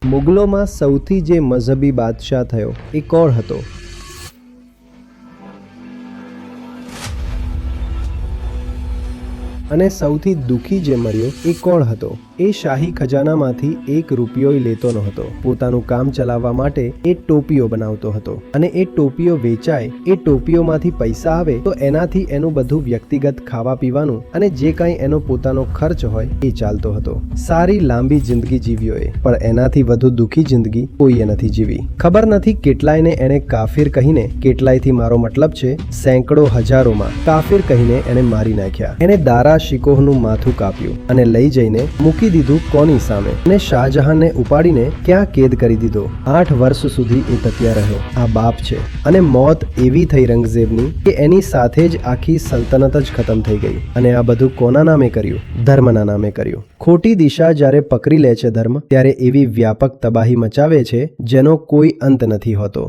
મુગલોમાં સૌથી જે મઝહબી બાદશાહ થયો એ કોણ હતો? અને સૌથી દુઃખી જે મર્યો એ કોણ હતો? એ શાહી ખજાનામાંથી એક રૂપિયોય લેતો નહોતો. પોતાનું કામ ચલાવવા માટે એ ટોપીઓ બનાવતો હતો અને એ ટોપીઓ વેચાય, એ ટોપીઓમાંથી પૈસા આવે તો એનાથી એનું બધું વ્યક્તિગત ખાવા પીવાનું અને જે કાંઈ એનો પોતાનો ખર્ચ હોય એ ચાલતો હતો. સારી લાંબી જિંદગી જીવ્યો એ, પણ એનાથી વધુ દુઃખી જિંદગી કોઈએ નથી જીવી. ખબર નથી કેટલાયને એણે કાફિર કહીને, કેટલાયથી મારો મતલબ છે સેંકડો હજારોમાં કાફિર કહીને એણે મારી નાખ્યા. એણે દારા શિકોહનું માથું કાપ્યું અને લઈ જઈને મૂકી દીધું કોની સામે? અને શાહજહાંને ઉપાડીને ક્યાં કેદ કરી દીધો? 8 વર્ષ સુધી એ તત્યા રહ્યો. આ બાપ છે. અને મોત એવી થઈ રંગઝેબની કે એની સાથે જ આખી સલ્તનત જ ખતમ થઈ ગઈ. અને આ બધું કોના નામે કર્યું? ધર્મના નામે કર્યું. ખોટી દિશા જ્યારે પકડી લે છે ધર્મ, ત્યારે એવી વ્યાપક તબાહી મચાવે છે જેનો કોઈ અંત નથી હોતો.